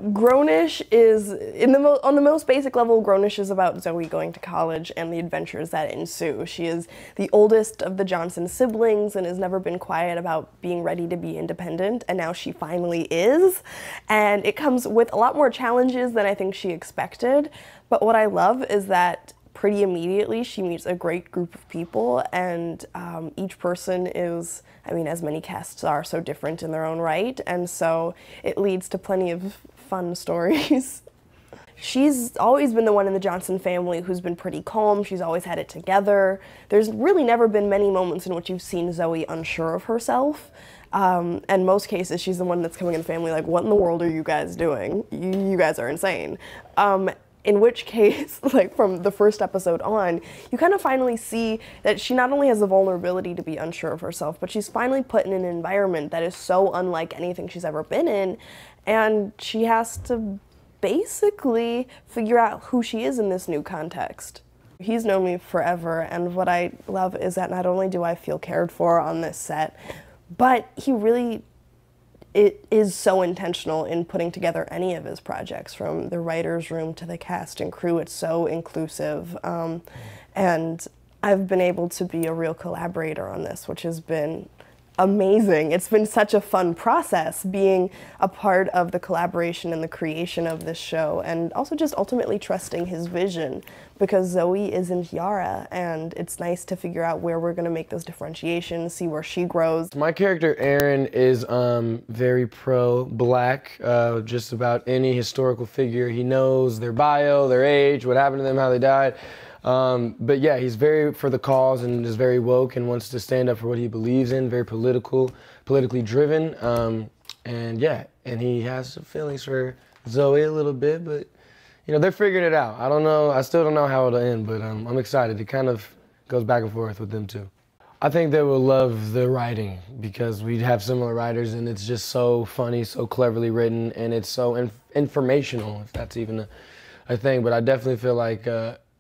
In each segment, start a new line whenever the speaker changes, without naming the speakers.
Grownish is, on the most basic level, Grownish is about Zoe going to college and the adventures that ensue. She is the oldest of the Johnson siblings and has never been quiet about being ready to be independent, and now she finally is. And it comes with a lot more challenges than I think she expected, but what I love is that pretty immediately she meets a great group of people, and each person is, I mean, as many casts are, so different in their own right, and so it leads to plenty of fun stories. She's always been the one in the Johnson family who's been pretty calm. She's always had it together. There's really never been many moments in which you've seen Zoe unsure of herself. And most cases, she's the one that's coming in the family like, what in the world are you guys doing? You guys are insane. In which case, like from the first episode on, you kind of finally see that she not only has the vulnerability to be unsure of herself, but she's finally put in an environment that is so unlike anything she's ever been in, and she has to basically figure out who she is in this new context. He's known me forever, and what I love is that not only do I feel cared for on this set, but he really is so intentional in putting together any of his projects, from the writer's room to the cast and crew. It's so inclusive, and I've been able to be a real collaborator on this, which has been amazing. It's been such a fun process being a part of the collaboration and the creation of this show, and also just ultimately trusting his vision, because Zoe isn't Yara, and it's nice to figure out where we're going to make those differentiations, see where she grows.
My character Aaron is very pro-black, just about any historical figure. He knows their bio, their age, what happened to them, how they died. But yeah, he's very for the cause and is very woke and wants to stand up for what he believes in, very politically driven. And yeah, and he has some feelings for Zoe a little bit, but you know, they're figuring it out. I don't know, I still don't know how it'll end, but I'm excited. It kind of goes back and forth with them too. I think they will love the writing because we have similar writers, and it's just so funny, so cleverly written, and it's so informational, if that's even a thing. But I definitely feel like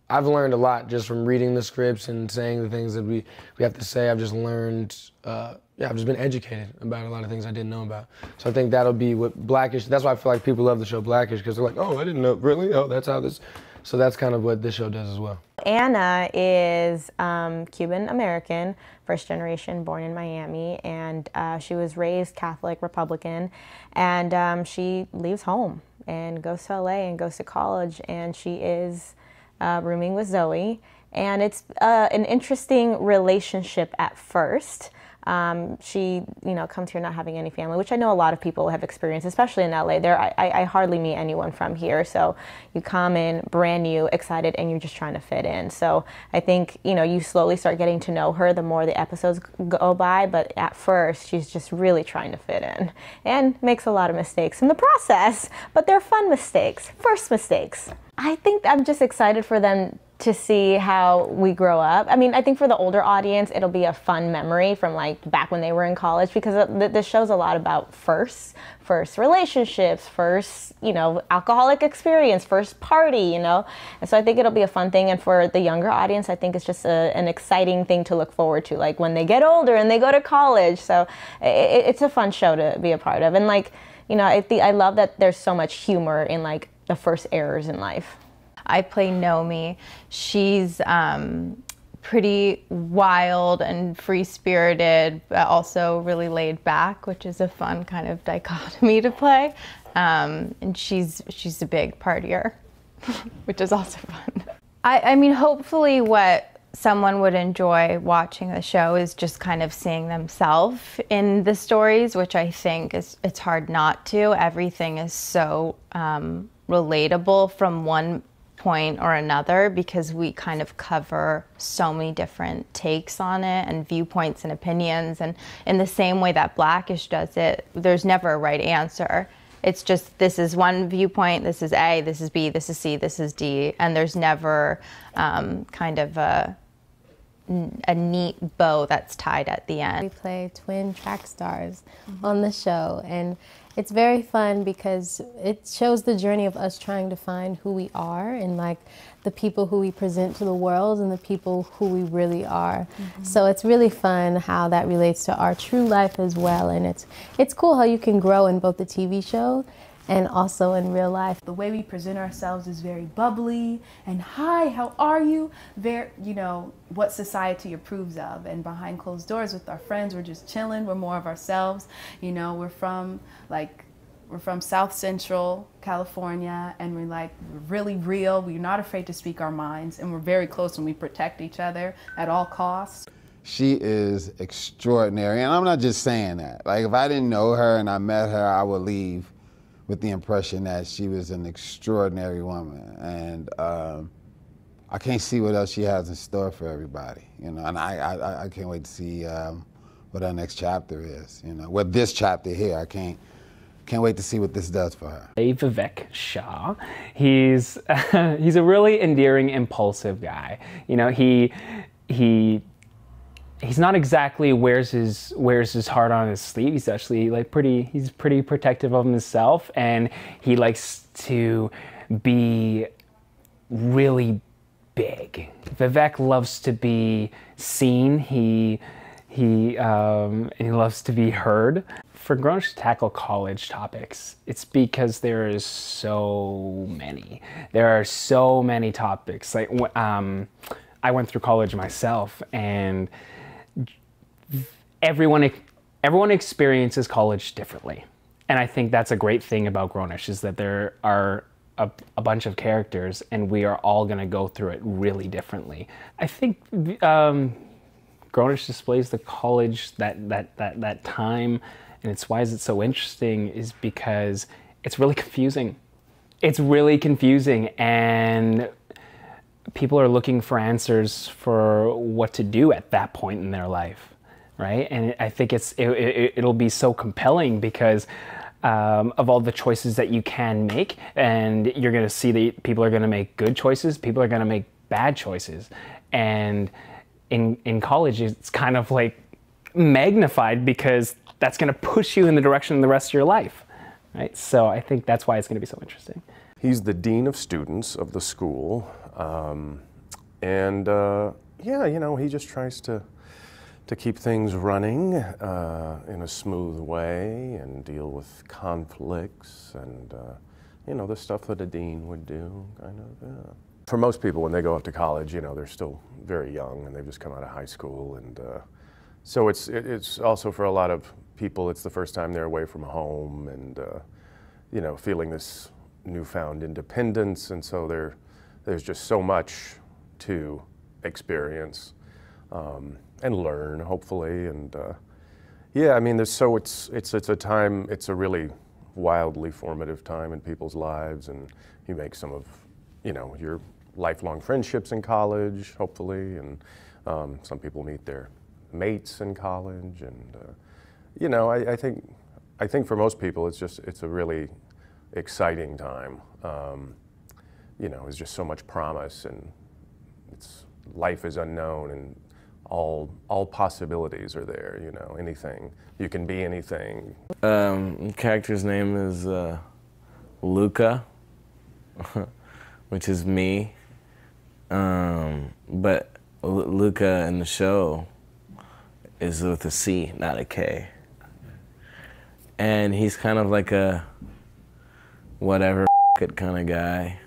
I've learned a lot just from reading the scripts and saying the things that we have to say. I've just learned, yeah, I've just been educated about a lot of things I didn't know about. So I think that'll be what Blackish, that's why I feel like people love the show Blackish, because they're like, oh, I didn't know, really? Oh, that's how this, so that's kind of what this show does as well.
Anna is Cuban-American, first generation, born in Miami, and she was raised Catholic Republican, and she leaves home and goes to LA and goes to college, and she is rooming with Zoe, and it's an interesting relationship at first. She, you know, comes here not having any family, which I know a lot of people have experienced, especially in LA. I hardly meet anyone from here, so you come in brand new, excited, and you're just trying to fit in. So I think, you know, you slowly start getting to know her the more the episodes go by, but at first she's just really trying to fit in and makes a lot of mistakes in the process, but they're fun mistakes, first mistakes. I think I'm just excited for them to see how we grow up. I mean, I think for the older audience, it'll be a fun memory from like back when they were in college, because this show's a lot about first relationships, first, you know, alcoholic experience, first party, you know? And so I think it'll be a fun thing. And for the younger audience, I think it's just an exciting thing to look forward to, like when they get older and they go to college. So it's a fun show to be a part of. And like, you know, I love that there's so much humor in like the first errors in life.
I play Nomi. She's pretty wild and free-spirited, but also really laid back, which is a fun kind of dichotomy to play. And she's a big partier, which is also fun. I mean, hopefully what someone would enjoy watching the show is just kind of seeing themselves in the stories, which I think it's hard not to. Everything is so relatable from one point or another, because we kind of cover so many different takes on it and viewpoints and opinions, and in the same way that Blackish does it, there's never a right answer. It's just, this is one viewpoint, this is A, this is B, this is C, this is D, and there's never kind of a neat bow that's tied at the end.
We play twin track stars on the show, and it's very fun because it shows the journey of us trying to find who we are and like the people who we present to the world and the people who we really are. So it's really fun how that relates to our true life as well, and it's cool how you can grow in both the TV show and also in real life.
The way we present ourselves is very bubbly and hi, how are you? Very, you know, what society approves of. And behind closed doors with our friends, we're just chilling. We're more of ourselves. You know, we're from South Central California, and we're really real. We're not afraid to speak our minds, and we're very close, and we protect each other at all costs.
She is extraordinary, and I'm not just saying that. Like, if I didn't know her and I met her, I would leave with the impression that she was an extraordinary woman. And I can't see what else she has in store for everybody, you know, and I can't wait to see what her next chapter is, you know. With this chapter here, I can't wait to see what this does for her.
Vivek Shah, he's a really endearing, impulsive guy. You know, he's not exactly wears his heart on his sleeve. He's actually he's pretty protective of himself, and he likes to be really big. Vivek loves to be seen. He loves to be heard. For grown-ups to tackle college topics, it's because there is so many. There are so many topics. Like, I went through college myself, and everyone experiences college differently. And I think that's a great thing about Grown-ish, is that there are a bunch of characters, and we are all going to go through it really differently. I think Grown-ish displays the college that time. And it's why is it so interesting is because it's really confusing. It's really confusing, and people are looking for answers for what to do at that point in their life, right? And I think it'll be so compelling because of all the choices that you can make, and you're going to see that people are going to make good choices, people are going to make bad choices, and in college it's kind of like magnified because that's going to push you in the direction of the rest of your life, right? So I think that's why it's going to be so interesting.
He's the dean of students of the school, yeah, you know, he just tries to keep things running in a smooth way and deal with conflicts and, you know, the stuff that a dean would do, kind of, yeah. For most people, when they go off to college, you know, they're still very young and they've just come out of high school, and so it's also for a lot of people, it's the first time they're away from home and, you know, feeling this newfound independence, and so there's just so much to experience and learn, hopefully, and yeah, I mean, it's a time, it's a really wildly formative time in people's lives, and you make some of, you know, your lifelong friendships in college, hopefully, and some people meet their mates in college, and you know, I think for most people it's a really exciting time. You know, there's just so much promise, and life is unknown, and all possibilities are there. You know, anything, you can be anything.
The character's name is Luka, which is me, but Luka in the show is with a C, not a K. And he's kind of like a whatever it kind of guy.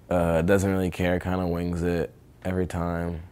Doesn't really care, kind of wings it every time.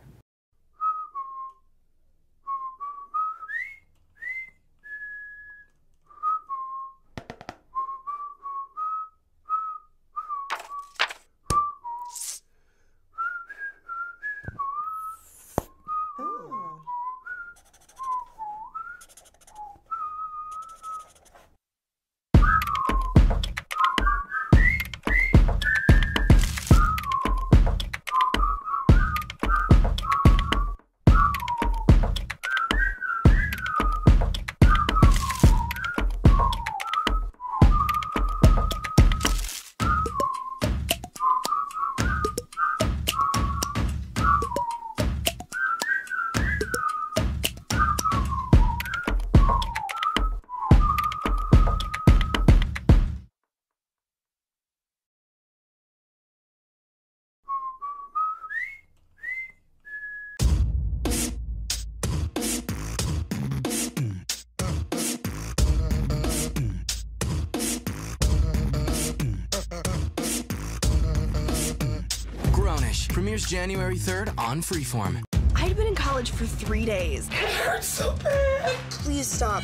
College premieres January 3rd on Freeform.
I'd been in college for 3 days. It hurts so bad. Please stop.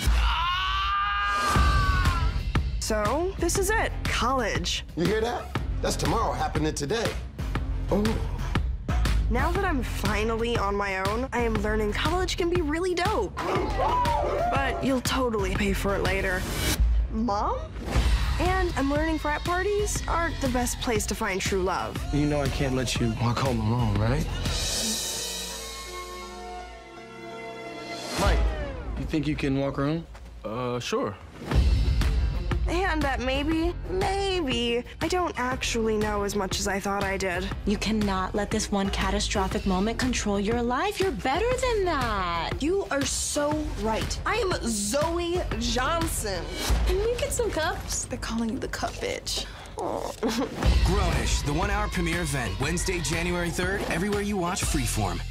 So, this is it. College.
You hear that? That's tomorrow happening today. Oh.
Now that I'm finally on my own, I am learning college can be really dope. But you'll totally pay for it later. Mom? And I'm learning frat parties aren't the best place to find true love.
You know I can't let you walk home alone, right? Mike, you think you can walk around?
Sure.
And that maybe, I don't actually know as much as I thought I did.
You cannot let this one catastrophic moment control your life. You're better than that.
You are so right. I am Zoe Johnson.
Can we get some cups?
They're calling you the cup bitch. Oh.
Grownish, the 1-hour premiere event, Wednesday, January 3rd, everywhere you watch Freeform.